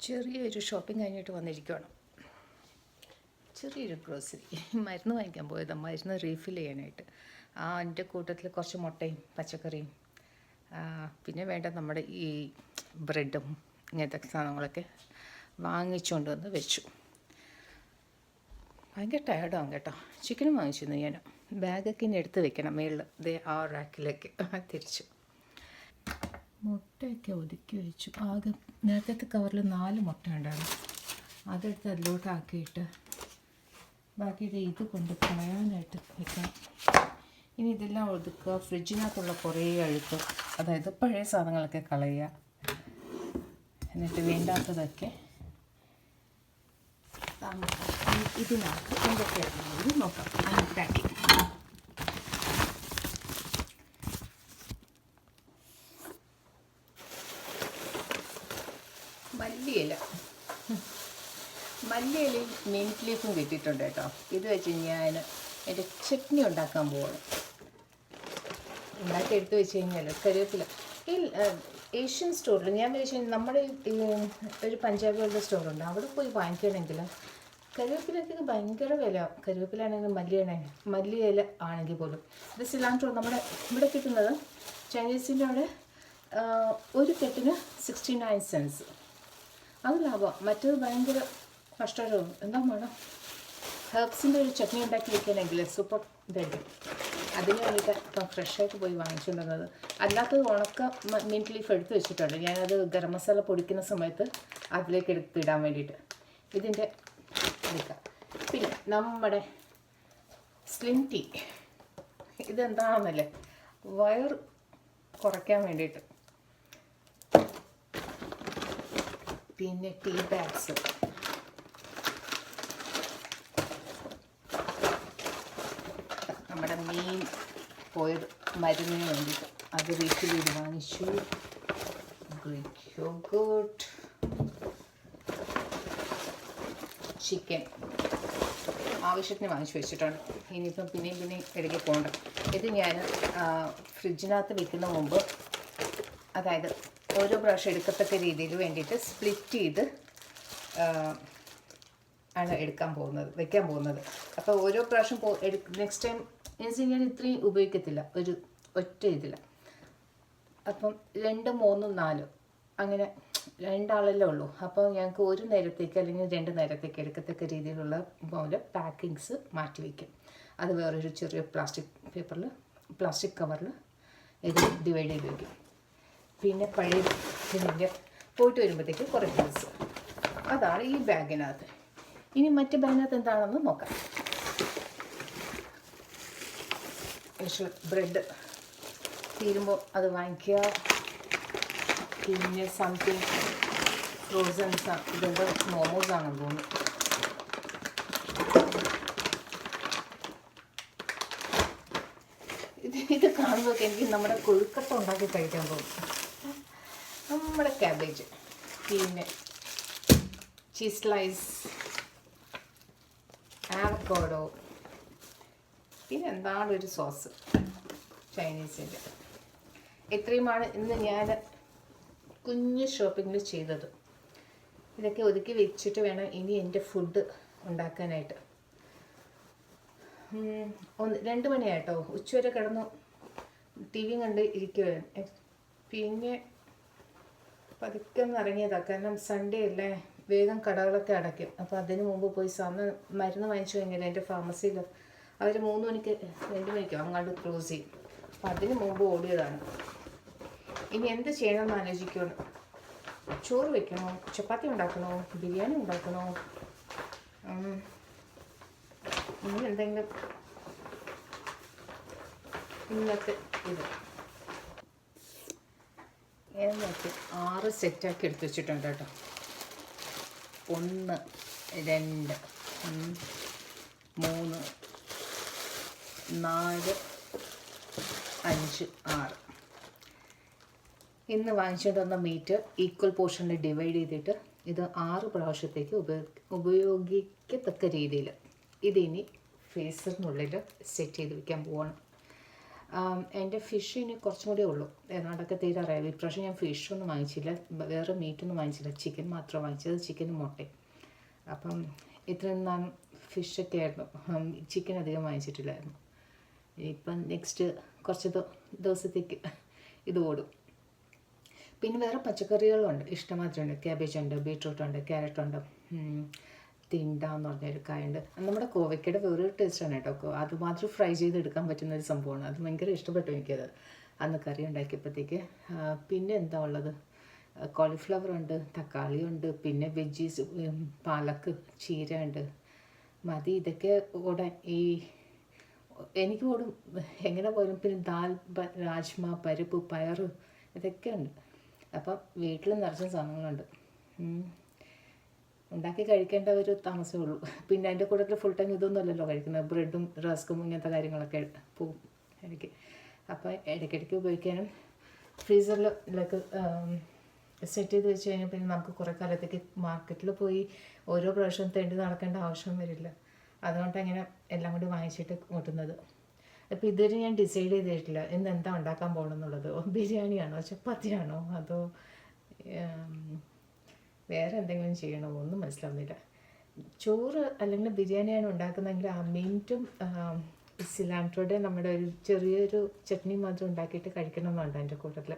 ചെറിയൊരു ഷോപ്പിംഗ് കഴിഞ്ഞിട്ട് വന്നിരിക്കുകയാണ്. ചെറിയൊരു ഗ്രോസറി മരുന്ന് വാങ്ങിക്കാൻ പോയതാണ്, മരുന്ന് റീഫിൽ ചെയ്യാനായിട്ട്. അതിൻ്റെ കൂട്ടത്തിൽ കുറച്ച് മുട്ടയും പച്ചക്കറിയും പിന്നെ വേണ്ട നമ്മുടെ ഈ ബ്രെഡും ഇങ്ങനത്തെ സാധനങ്ങളൊക്കെ വാങ്ങിച്ചുകൊണ്ട് വന്ന് വെച്ചു. ഭയങ്കര ടയർഡാകും കേട്ടോ. ചിക്കനും വാങ്ങിച്ചിരുന്നു ഞാൻ. ബാഗൊക്കെ ഇനി എടുത്ത് വെക്കണം മേളിൽ, ആ റാക്കിലേക്ക് തിരിച്ചു. മുട്ടയൊക്കെ ഒതുക്കി വെച്ചു. ആകെ നേരത്തെ കവറിൽ 4 മുട്ട ഉണ്ടായിരുന്നു. അതെടുത്ത് അതിലോട്ടാക്കിയിട്ട് ബാക്കി ഇത് കൊണ്ട് കളയാനായിട്ട് വെക്കാം. ഇനി ഇതെല്ലാം ഒതുക്കുക. ഫ്രിഡ്ജിനകത്തുള്ള കുറേ അഴുക്ക്, അതായത് പഴയ സാധനങ്ങളൊക്കെ കളയുക. എന്നിട്ട് വേണ്ടാത്തതൊക്കെ ഇതിനകത്ത് എന്തൊക്കെയാണെന്ന് നോക്കാം. അൺപാക്കിങ്. മല്ലിയിലയും മിൻറ്റ് ലീഫും കിട്ടിയിട്ടുണ്ട് കേട്ടോ. ഇത് വെച്ച് ഞാൻ എൻ്റെ ചട്നി ഉണ്ടാക്കാൻ പോവാണ്. ഉണ്ടാക്കി എടുത്ത് വെച്ച് കഴിഞ്ഞാൽ കറിവേപ്പില ഈ ഏഷ്യൻ സ്റ്റോറിൽ ഞാൻ വിചാരിച്ചു നമ്മുടെ ഒരു പഞ്ചാബികളുടെ സ്റ്റോറുണ്ട്, അവിടെ പോയി വാങ്ങിക്കുകയാണെങ്കിൽ കറിവേപ്പിലൊക്കെ ഭയങ്കര വില. കറിവേപ്പിലാണെങ്കിലും മല്ലിയില ആണെങ്കിൽ പോലും. ഇത് സിലാൻഡ്രോ നമ്മുടെ ഇവിടെ കിട്ടുന്നത് ചൈനീസിൻ്റെ അവിടെ ഒരു കെട്ടിന് 69 cents. അത് ലാഭം. മറ്റേത് ഭയങ്കര കഷ്ടവും. എന്താ വേണം ഹെർബ്സിൻ്റെ ഒരു ചട്നി ഉണ്ടാക്കി വെക്കുകയാണെങ്കിൽ സൂപ്പർ ഇതായിരിക്കും. അതിന് വേണ്ടിയിട്ട് ഇപ്പം ഫ്രഷായിട്ട് പോയി വാങ്ങിച്ചുകൊണ്ടുവന്നത്. അല്ലാത്തത് ഉണക്ക മിൻറ്റ് ലീഫ് എടുത്ത് വെച്ചിട്ടുണ്ട്. ഞാനത് ഗരം മസാല പൊടിക്കുന്ന സമയത്ത് അതിലേക്ക് എടുത്തിടാൻ വേണ്ടിയിട്ട്. ഇതിൻ്റെ എടുക്കാം. പിന്നെ നമ്മുടെ സ്ലിം ടീ, ഇതെന്താണെന്നല്ലേ, വയർ കുറയ്ക്കാൻ വേണ്ടിയിട്ട്. പിന്നെ ടീ ബാഗ്സ്, നമ്മുടെ മീൻ പോയത് മരുന്നിന് വേണ്ടിയിട്ട് അത് റീഫിൽ ചെയ്ത് വാങ്ങിച്ചു. ഗ്രീക്ക് യോഗർട്ട്, ചിക്കൻ ആവശ്യത്തിന് വാങ്ങിച്ചു വെച്ചിട്ടുണ്ട്. ഇനിയിപ്പം പിന്നെയും ഇടയ്ക്ക് പോകണ്ട. ഇത് ഞാൻ ഫ്രിഡ്ജിനകത്ത് വെക്കുന്ന മുമ്പ്, അതായത് ഓരോ പ്രാവശ്യം എടുക്കത്തക്ക രീതിയിൽ വേണ്ടിയിട്ട് സ്പ്ലിറ്റ് ചെയ്ത് ആണ് വെക്കാൻ പോകുന്നത്. അപ്പോൾ ഓരോ പ്രാവശ്യം നെക്സ്റ്റ് ടൈം എന്നുവെച്ചാൽ ഞാൻ ഇത്രയും ഉപയോഗിക്കത്തില്ല ഒറ്റ ഇതില്ല. അപ്പം 2, 3, 4 അങ്ങനെ 2 ആളല്ലേ ഉള്ളൂ. അപ്പോൾ ഞങ്ങൾക്ക് ഒരു നേരത്തേക്ക് അല്ലെങ്കിൽ 2 നേരത്തേക്ക് എടുക്കത്തക്ക രീതിയിലുള്ള പോലെ പാക്കിങ്സ് മാറ്റി വയ്ക്കും. അത് വേറൊരു ചെറിയ പ്ലാസ്റ്റിക് കവറിൽ ഇത് ഡിവൈഡ് ചെയ്ത് വയ്ക്കും. പിന്നെ പഴയ ഇതിൻ്റെ പോയിട്ട് വരുമ്പോഴത്തേക്ക് കുറേ ഡ്രസ്സ്. അതാണ് ഈ ബാഗിനകത്ത്. ഇനി മറ്റു ബാഗിനകത്ത് എന്താണെന്ന് നോക്കാം. ബ്രെഡ് തീരുമ്പോൾ അത് വാങ്ങിക്കുക. പിന്നെ സംതിങ് ഫ്രോസൺസ്, ഇതെന്താ മോമോസാണെന്ന് തോന്നുന്നു. ഇത് കാണുമ്പോഴൊക്കെ എനിക്ക് നമ്മുടെ കൊഴുക്കട്ട ഉണ്ടാക്കി കഴിക്കാൻ തോന്നും. നമ്മുടെ ക്യാബേജ്, പിന്നെ ചീസ് സ്ലൈസ്, ആവക്കാഡോ, പിന്നെ എന്താണ് ഒരു സോസ് ചൈനീസിൻ്റെ. ഇത്രയുമാണ് ഇന്ന് ഞാൻ കുഞ്ഞ് ഷോപ്പിങ്ങിൽ ചെയ്തത്. ഇതൊക്കെ ഒതുക്കി വെച്ചിട്ട് വേണം ഇനി എൻ്റെ ഫുഡ് ഉണ്ടാക്കാനായിട്ട്. 2 മണിയായിട്ടോ. ഉച്ചവരെ കിടന്നു ടി വി കണ്ട് ഇരിക്കുകയാണ്. പിന്നെ പതുക്കെ ഒന്ന് ഇറങ്ങിയതാണ്. കാരണം സൺഡേ അല്ലേ, വേഗം കടകളൊക്കെ അടയ്ക്കും. അപ്പോൾ അതിന് മുമ്പ് പോയി മരുന്ന് വാങ്ങിച്ചു കഴിഞ്ഞാൽ എൻ്റെ ഫാർമസിയിൽ അവർ 3 മണിക്ക് 2 മണിക്കോ അങ്ങാണ്ട് ക്ലോസ് ചെയ്യും. അപ്പോൾ അതിന് മുമ്പ് ഓടിയതാണ്. ഇനി എന്ത് ചെയ്യണമെന്ന് ആലോചിക്കുകയാണ്. ചോറ് വയ്ക്കണോ, ചപ്പാത്തി ഉണ്ടാക്കണോ, ബിരിയാണി ഉണ്ടാക്കണോ, ഇനി എന്തെങ്കിലും ഇന്നത്തെ ഇത് എന്നൊക്കെ 6 സെറ്റാക്കി എടുത്ത് വെച്ചിട്ടുണ്ട് കേട്ടോ. 1, 2, 3, 4, 5, 6. ഇന്ന് വാങ്ങിച്ചുകൊണ്ട് വന്ന മീറ്റ് ഈക്വൽ പോർഷനിൽ ഡിവൈഡ് ചെയ്തിട്ട് ഇത് 6 പ്രാവശ്യത്തേക്ക് ഉപയോഗിക്കത്തക്ക രീതിയിൽ ഇതിനി ഫ്രീസറിനുള്ളിൽ സെറ്റ് ചെയ്ത് വയ്ക്കാൻ പോവാണ്. എൻ്റെ ഫിഷ് ഇനി കുറച്ചും കൂടിയേ ഉള്ളൂ, ഏതാണ്ടൊക്കെ തീരാറായത്. ഇപ്രാവശ്യം ഞാൻ ഫിഷൊന്നും വാങ്ങിച്ചില്ല, വേറെ മീറ്റൊന്നും വാങ്ങിച്ചില്ല, ചിക്കൻ മാത്രം വാങ്ങിച്ചത്, ചിക്കനും മുട്ടയും. അപ്പം ഇത്രയും നാൾ ഫിഷൊക്കെ ആയിരുന്നു, ചിക്കൻ അധികം വാങ്ങിച്ചിട്ടില്ലായിരുന്നു. ഇപ്പം നെക്സ്റ്റ് കുറച്ച് ദിവസത്തേക്ക് ഇത് ഓടും. പിന്നെ വേറെ പച്ചക്കറികളുണ്ട്, ഇഷ്ടമാത്രമുണ്ട്. ക്യാബേജുണ്ട്, ബീട്രൂട്ടുണ്ട്, ക്യാരറ്റുണ്ട്, തിണ്ട എന്ന് പറഞ്ഞൊരു കായുണ്ട്. നമ്മുടെ കോവയ്ക്കയുടെ വേറൊരു ടേസ്റ്റാണ് കേട്ടോ. അതുമാത്രം ഫ്രൈ ചെയ്തെടുക്കാൻ പറ്റുന്ന ഒരു സംഭവമാണ്. അത് ഭയങ്കര ഇഷ്ടപ്പെട്ടു എനിക്കത് അന്ന് കറി ഉണ്ടാക്കിയപ്പോഴത്തേക്ക്. പിന്നെ എന്താ ഉള്ളത്, കോളിഫ്ലവർ ഉണ്ട്, തക്കാളി ഉണ്ട്, പിന്നെ വെജീസ്, പാലക്ക്, ചീര ഉണ്ട്. മതി ഇതൊക്കെ ഓടാൻ. എനിക്ക് ഓടും എങ്ങനെ പോലും. പിന്നെ ദാൽ, രാജ്മ, പരിപ്പ്, പയർ, ഇതൊക്കെ ഉണ്ട്. അപ്പം വീട്ടിൽ നിറച്ച സാധനങ്ങളുണ്ട്. ഉണ്ടാക്കി കഴിക്കേണ്ട ഒരു താമസമേ ഉള്ളൂ. പിന്നെ അതിൻ്റെ കൂട്ടത്തിൽ ഫുൾ ടൈം ഇതൊന്നും അല്ലല്ലോ കഴിക്കുന്നത്, ബ്രെഡും റസ്കും ഇങ്ങനത്തെ കാര്യങ്ങളൊക്കെ പോവും ഇടയ്ക്ക്. അപ്പോൾ ഇടയ്ക്കിടയ്ക്ക് ഉപയോഗിക്കാനും ഫ്രീസറിലേക്ക് സെറ്റ് ചെയ്ത് വെച്ച് കഴിഞ്ഞാൽ പിന്നെ നമുക്ക് കുറേ കാലത്തേക്ക് മാർക്കറ്റിൽ പോയി ഓരോ പ്രാവശ്യം തേണ്ടി നടക്കേണ്ട ആവശ്യം വരില്ല. അതുകൊണ്ട് അങ്ങനെ എല്ലാം കൂടി വാങ്ങിച്ചിട്ട് കൂട്ടുന്നത്. അപ്പോൾ ഇതുവരെ ഞാൻ ഡിസൈഡ് ചെയ്തിട്ടില്ല ഇന്ന് എന്താ ഉണ്ടാക്കാൻ പോകണമെന്നുള്ളത്. ബിരിയാണിയാണോ, ചപ്പാത്തിയാണോ, അതോ വേറെ എന്തെങ്കിലും ചെയ്യണോ, ഒന്നും മനസ്സിലാവുന്നില്ല. ചോറ് അല്ലെങ്കിൽ ബിരിയാണിയാണ് ഉണ്ടാക്കുന്നതെങ്കിൽ ആ മിൻറ്റും സിലാൻട്രോയുടെ നമ്മുടെ ഒരു ചെറിയൊരു ചട്നി മാത്രം ഉണ്ടാക്കിയിട്ട് കഴിക്കണമെന്നുണ്ട് എൻ്റെ കൂട്ടത്തിൽ.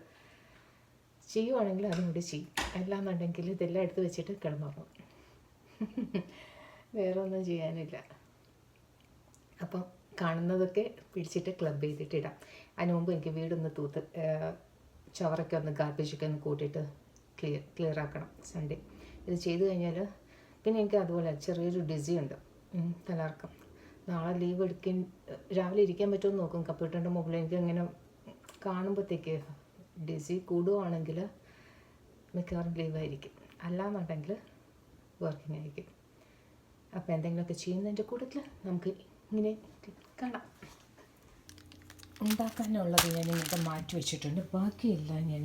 ചെയ്യുവാണെങ്കിൽ അതും കൂടി ചെയ്യും. അല്ലാന്നുണ്ടെങ്കിൽ ഇതെല്ലാം എടുത്ത് വെച്ചിട്ട് കിടന്നുറങ്ങും. വേറെ ഒന്നും ചെയ്യാനില്ല. അപ്പം കാണുന്നതൊക്കെ പിടിച്ചിട്ട് ക്ലബ് ചെയ്തിട്ട് ഇടാം. അതിന് മുമ്പ് എനിക്ക് വീടൊന്ന് തൂത്ത് ചവറൊക്കെ ഒന്ന് ഗാർബേജൊക്കെ ഒന്ന് കൂട്ടിയിട്ട് ക്ലിയർ ആക്കണം സൺഡേ. ഇത് ചെയ്ത് കഴിഞ്ഞാൽ പിന്നെ എനിക്ക് അതുപോലെ ചെറിയൊരു ഡിസിയുണ്ട്, തലകറക്കം. നാളെ ലീവ് രാവിലെ ഇരിക്കാൻ പറ്റുമെന്ന് നോക്കും കമ്പ്യൂട്ടറിൻ്റെ മുകളിൽ. എനിക്ക് ഇങ്ങനെ കാണുമ്പോഴത്തേക്ക് ഡിസി കൂടുകയാണെങ്കിൽ മിക്കവാറും ലീവായിരിക്കും, അല്ലാന്നുണ്ടെങ്കിൽ വർക്കിംഗ് ആയിരിക്കും. അപ്പോൾ എന്തെങ്കിലുമൊക്കെ ചെയ്യുന്നതിൻ്റെ കൂട്ടത്തിൽ നമുക്ക് ഇങ്ങനെ കാണാം. ഉണ്ടാക്കാനുള്ളത് ഞാൻ ഇങ്ങോട്ട് മാറ്റി വെച്ചിട്ടുണ്ട്, ബാക്കിയെല്ലാം ഞാൻ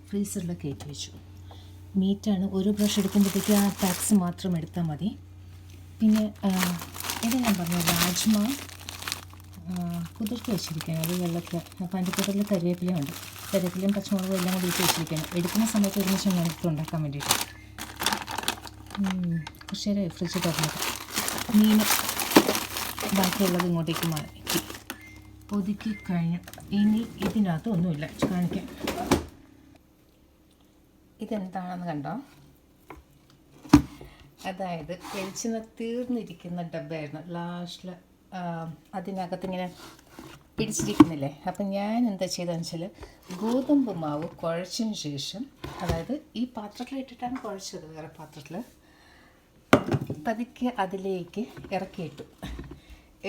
ഫ്രീസറിൽ കയറ്റി വെച്ചു. മീറ്റാണ്, ഒരു ബ്രഷ് എടുക്കുമ്പോഴത്തേക്ക് ആ പാക്സ് മാത്രം എടുത്താൽ മതി. പിന്നെ ഇത് ഞാൻ പറഞ്ഞു രാജ്മ കുതിർത്ത് വെച്ചിരിക്കുകയാണ്, അത് വെള്ളത്തിൽ. അപ്പോൾ അതിൻ്റെ കൂട്ടത്തിൽ കരിവേപ്പിലയുണ്ട്, കരിവേപ്പിലയും പച്ചമുളകും എല്ലാം കൂടി ഇട്ട് വെച്ചിരിക്കുകയാണ്. എടുക്കുന്ന സമയത്ത് ഒരുമിച്ച് നമുക്ക് ഉണ്ടാക്കാൻ വേണ്ടിയിട്ട്. കുറച്ച് നേരം ഫ്രിഡ്ജ് തുറന്നിട്ട് മീൻ ബാക്കിയുള്ളത് ഇങ്ങോട്ടേക്ക് മാറ്റി ഒതുക്കി കഴിഞ്ഞു. ഇനി ഇതിനകത്ത് ഒന്നുമില്ല കാണിക്കാം. ഇതെന്താണെന്ന് കണ്ടോ? അതായത് വെളിച്ചെണ്ണ തീർന്നിരിക്കുന്ന ഡബ്ബയായിരുന്നു. ലാസ്റ്റിൽ അതിനകത്തിങ്ങനെ പിടിച്ചിരിക്കുന്നില്ലേ. അപ്പം ഞാൻ എന്താ ചെയ്തതെന്ന് വെച്ചാൽ ഗോതമ്പ് മാവ് കുഴച്ചതിന് ശേഷം, അതായത് ഈ പാത്രത്തിലിട്ടിട്ടാണ് കുഴച്ചത്, വേറെ പാത്രത്തിൽ പതുക്കെ അതിലേക്ക് ഇറക്കിയിട്ടു.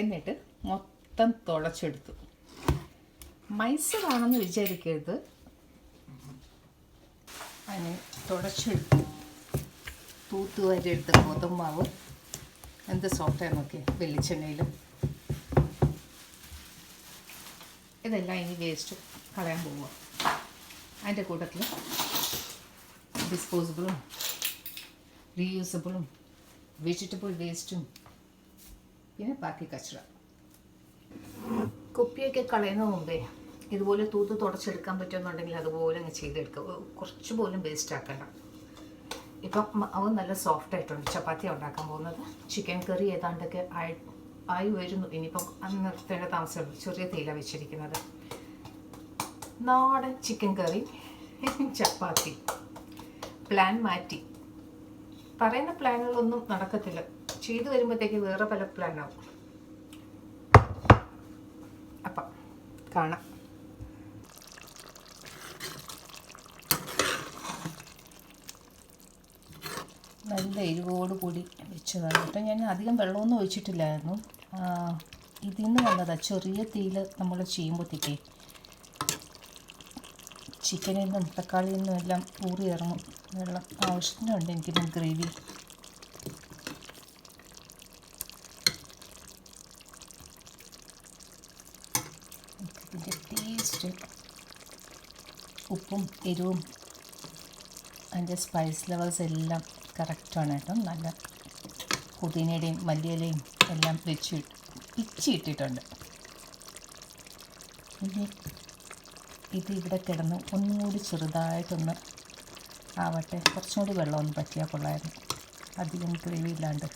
എന്നിട്ട് മൊത്തം തുളച്ചെടുത്തു. മൈസൂറാണെന്ന് വിചാരിക്കരുത്, അതിന് തുടച്ചെടുത്തു. തൂത്തുവാരിയെടുത്ത ഗോതമ്പ് മാവ് എന്ത് സോഫ്റ്റാണ് നോക്കി വെളിച്ചെണ്ണയിൽ. ഇതെല്ലാം ഇനി വേസ്റ്റ് കളയാൻ പോവുക. അതിൻ്റെ കൂട്ടത്തിൽ ഡിസ്പോസിബിളും റീയൂസബിളും വെജിറ്റബിൾ വേസ്റ്റും പിന്നെ ബാക്കി കച്ചറ. കുപ്പിയൊക്കെ കളയുന്ന മുമ്പേ ഇതുപോലെ തൂത്ത് തുടച്ചെടുക്കാൻ പറ്റുമെന്നുണ്ടെങ്കിൽ അതുപോലെ അങ്ങ് ചെയ്തെടുക്കുക. കുറച്ച് പോലും വേസ്റ്റ് ആക്കണ്ട. ഇപ്പം അവ നല്ല സോഫ്റ്റ് ആയിട്ടുണ്ട്. ചപ്പാത്തി ഉണ്ടാക്കാൻ പോകുന്നത്. ചിക്കൻ കറി ഏതാണ്ടൊക്കെ ആയി വരുന്നു. ഇനിയിപ്പം അന്ന് നിർത്തേണ്ട താമസമുള്ളൂ. ചെറിയ തീയില വെച്ചിരിക്കുന്നത്. നാടൻ ചിക്കൻ കറി, ചപ്പാത്തി. പ്ലാൻ മാറ്റി. പറയുന്ന പ്ലാനുകളൊന്നും നടക്കത്തില്ല. ചെയ്തു വരുമ്പോഴത്തേക്ക് വേറെ പല പ്ലാനാവും. അപ്പം കാണാം. നല്ല എരിവോട് കൂടി വെച്ചതാണ് കേട്ടോ. ഞാൻ അധികം വെള്ളമൊന്നും ഒഴിച്ചിട്ടില്ലായിരുന്നു. ഇതിൽ നിന്ന് വന്നതാണ്. ചെറിയ തീയിൽ നമ്മൾ ചെയ്യുമ്പോഴത്തേക്കേ ചിക്കനിൽ നിന്നും തക്കാളിയിൽ നിന്നും എല്ലാം ഊറി ഇറങ്ങും വെള്ളം. ആവശ്യത്തിനുണ്ട് എനിക്കിന്ന് ഗ്രേവി. ഇതിൻ്റെ ടേസ്റ്റ്, ഉപ്പും എരിവും അതിൻ്റെ സ്പൈസ് ലെവൽസ് എല്ലാം കറക്റ്റാണ് കേട്ടോ. നല്ല പുതിനയുടെയും മല്ലിയിലയും എല്ലാം പിച്ചിയിട്ടിട്ടുണ്ട്. ഇനി ഇത് ഇവിടെ കിടന്ന് ഒന്നുകൂടി ചെറുതായിട്ടൊന്ന് ആവട്ടെ. കുറച്ചും കൂടി വെള്ളമൊന്നും പറ്റിയാൽ കൊള്ളായിരുന്നു, അധികം ഗ്രേവി ഇല്ലാണ്ട്.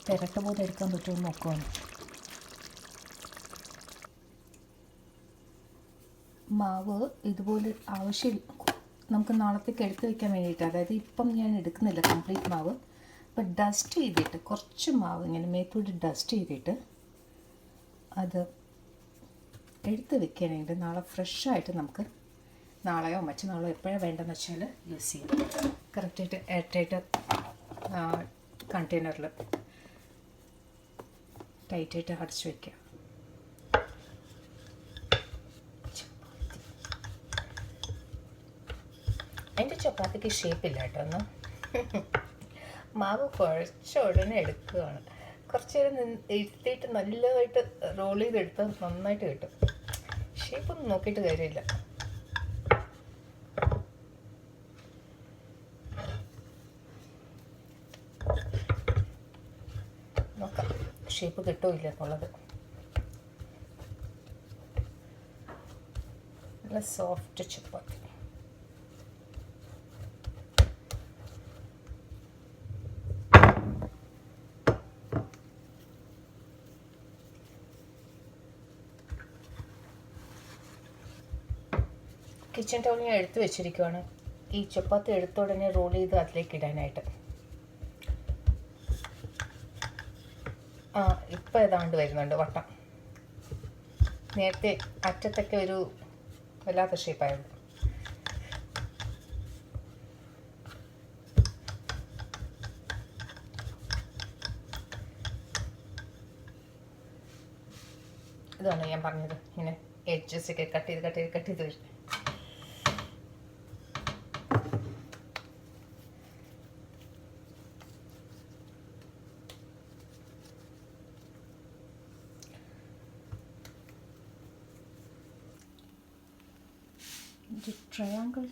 തിരട്ട് പോലെ എടുക്കാൻ പറ്റുമെന്ന് നോക്കുവാണ്. മാവ് ഇതുപോലെ ആവശ്യം നമുക്ക് നാളത്തേക്ക് എടുത്ത് വയ്ക്കാൻ വേണ്ടിയിട്ട്, അതായത് ഇപ്പം ഞാൻ എടുക്കുന്നില്ല കംപ്ലീറ്റ് മാവ്. അപ്പം ഡസ്റ്റ് ചെയ്തിട്ട് കുറച്ച് മാവ് ഇങ്ങനെ മേത്തൂടി ഡസ്റ്റ് ചെയ്തിട്ട് അത് എടുത്ത് വെക്കുകയാണെങ്കിൽ നാളെ ഫ്രഷായിട്ട് നമുക്ക് നാളെയോ മറ്റന്നാളോ എപ്പോഴാണ് വേണ്ടതെന്ന് വെച്ചാൽ യൂസ് ചെയ്യാം. കറക്റ്റായിട്ട് എയർടൈറ്റ് കണ്ടെയ്നറിൽ ടൈറ്റായിട്ട് അടച്ച് വയ്ക്കുക. എൻ്റെ ചപ്പാത്തിക്ക് ഷേപ്പില്ല കേട്ടോ. ഒന്ന് മാവ് കുഴച്ച ഉടനെ എടുക്കുകയാണ്. കുറച്ച് നേരം ഇരുത്തിയിട്ട് നല്ലതായിട്ട് റോൾ ചെയ്തെടുത്താൽ നന്നായിട്ട് കിട്ടും. ഷേപ്പൊന്നും നോക്കിയിട്ട് കാര്യമില്ല. നോക്കാം ഷേപ്പ് കിട്ടുമില്ല എന്നുള്ളത്. നല്ല സോഫ്റ്റ് ചപ്പാത്തി. കിച്ചൺ ടൗൺ ഞാൻ എടുത്തു വെച്ചിരിക്കുവാണ്. ഈ ചപ്പാത്തി എടുത്ത ഉടനെ റോൾ ചെയ്ത് അതിലേക്ക് ഇടാനായിട്ട്. ഇപ്പം ഏതാണ്ട് വരുന്നുണ്ട് വട്ടം. നേരത്തെ അറ്റത്തൊക്കെ ഒരു വല്ലാത്ത ഷേപ്പായിരുന്നു. ഇതാണ് ഞാൻ പറഞ്ഞത്, ഇങ്ങനെ എഡ്ജസ് ഒക്കെ കട്ട് ചെയ്ത് വരും. ട്രയാങ്കിൾ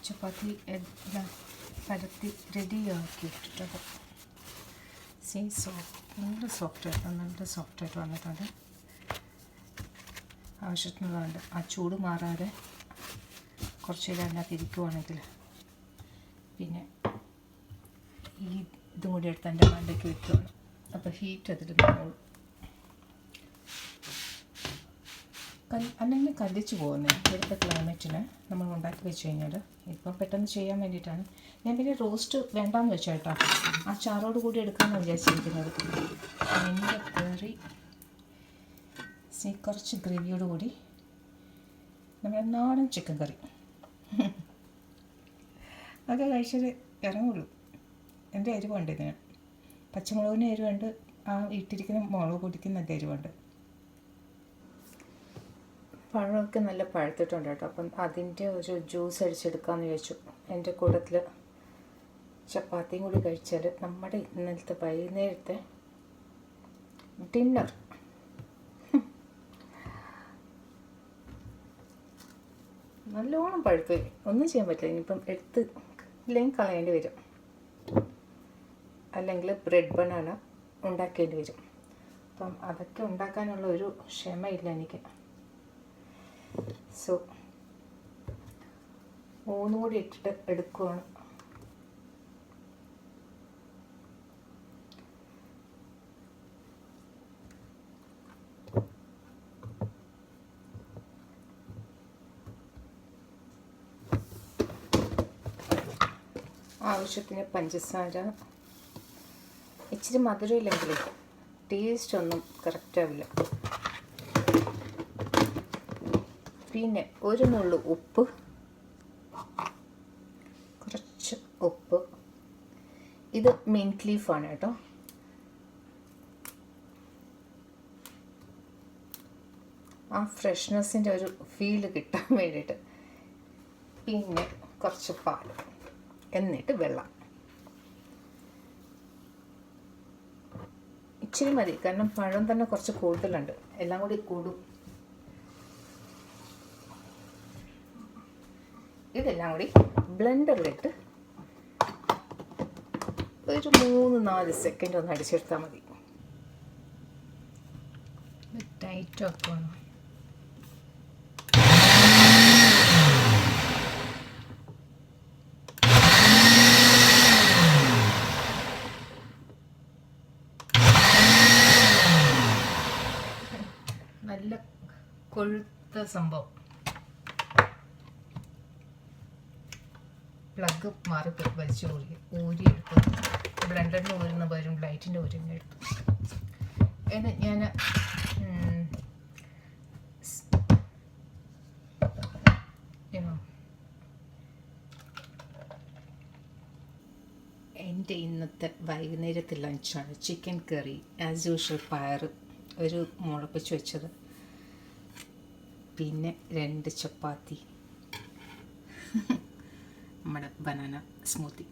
ചപ്പാത്തി എല്ലാം പരത്തി റെഡിയാക്കിയിട്ടിട്ടത്. നല്ല സോഫ്റ്റായിട്ട് വന്നിട്ടുണ്ട്. ആവശ്യത്തിനുള്ളതുണ്ട്. ആ ചൂട് മാറാതെ കുറച്ച് നേരം അതിനകത്ത് ഇരിക്കുവാണെങ്കിൽ പിന്നെ ഈ ഇതും കൂടി എടുത്ത് എൻ്റെ മണ്ടയ്ക്ക് വയ്ക്കുകയാണ്. അപ്പോൾ ഹീറ്റ് അതിൽ നിന്നോളും. അല്ലെങ്കിൽ കല്ലിച്ച് പോകുന്നത് ഇവിടുത്തെ ക്ലൈമറ്റിന് നമ്മൾ ഉണ്ടാക്കി വെച്ച് കഴിഞ്ഞാൽ. ഇപ്പം പെട്ടെന്ന് ചെയ്യാൻ വേണ്ടിയിട്ടാണ് ഞാൻ പിന്നെ റോസ്റ്റ് വേണ്ടാന്ന് വെച്ചാൽ കേട്ടോ. ആ ചാറോട് കൂടി എടുക്കാമെന്ന് വിചാരിച്ചിരിക്കുന്നത്. എൻ്റെ കറി കുറച്ച് ഗ്രേവിയോട് കൂടി നമ്മുടെ നാടൻ ചിക്കൻ കറി അത് കഴിച്ചാൽ ഇറങ്ങുള്ളൂ. എൻ്റെ എരിവുണ്ട് ഇതിന്. പച്ചമുളകിന് എരിവുണ്ട്, ആ ഇട്ടിരിക്കുന്ന മുളക് പൊടിക്ക് നല്ല എരിവുണ്ട്. പഴമൊക്കെ നല്ല പഴുത്തിട്ടുണ്ട് കേട്ടോ. അപ്പം അതിൻ്റെ ഒരു ജ്യൂസ് അടിച്ചെടുക്കാമെന്ന് ചോദിച്ചു. എൻ്റെ കൂട്ടത്തിൽ ചപ്പാത്തിയും കൂടി കഴിച്ചാൽ നമ്മുടെ ഇന്നലത്തെ വൈകുന്നേരത്തെ ഡിന്നർ നല്ലോണം പഴുത്ത് ഒന്നും ചെയ്യാൻ പറ്റില്ല. ഇനിയിപ്പം എടുത്ത് ഇല്ലെങ്കിൽ കളയേണ്ടി വരും, അല്ലെങ്കിൽ ബ്രെഡ് ബനാന ഉണ്ടാക്കേണ്ടി വരും. അപ്പം അതൊക്കെ ഉണ്ടാക്കാനുള്ള ഒരു ക്ഷമയില്ല എനിക്ക്. സോ 3 കൂടി ഇട്ടിട്ട് എടുക്കുവാണ്. ആവശ്യത്തിന് പഞ്ചസാര. ഇച്ചിരി മധുരം ഇല്ലെങ്കിൽ ടേസ്റ്റ് ഒന്നും കറക്റ്റാവില്ല. പിന്നെ ഒരു നുള്ളു ഉപ്പ്, കുറച്ച് ഉപ്പ്. ഇത് മിൻറ്റ് ലീഫാണ് കേട്ടോ. ആ ഫ്രഷ്നെസ്സിൻ്റെ ഒരു ഫീല് കിട്ടാൻ വേണ്ടിയിട്ട്. പിന്നെ കുറച്ച് പാൽ, എന്നിട്ട് വെള്ളം. ഇച്ചിരി മതി, കാരണം പഴം തന്നെ കുറച്ച് കൂടുതലുണ്ട്. എല്ലാം കൂടി കൂടും. ഇതെല്ലാം കൂടി ബ്ലെൻഡറിലിട്ട് ഒരു 3-4 സെക്കൻഡ് ഒന്ന് അടിച്ചെടുത്താൽ മതി. ടൈറ്റ് ആക്കണം. നല്ല കൊഴുത്ത സംഭവം. പ്ലഗ് മാറി വലിച്ചു ഊരിയെടുത്തു. ബ്ലെൻഡറിന് ഊരുന്ന പകരം ലൈറ്റിൻ്റെ ഊരിനെ എടുത്തു. എന്ന് ഞാൻ എൻ്റെ ഇന്നത്തെ വൈകുന്നേരത്തെ ലഞ്ചാണ് ചിക്കൻ കറി. ആസ് യൂഷ്വൽ പയർ ഒരു മുളപ്പിച്ച് വെച്ചത്, പിന്നെ 2 ചപ്പാത്തി, നമ്മുടെ ബനാന സ്മൂത്തി.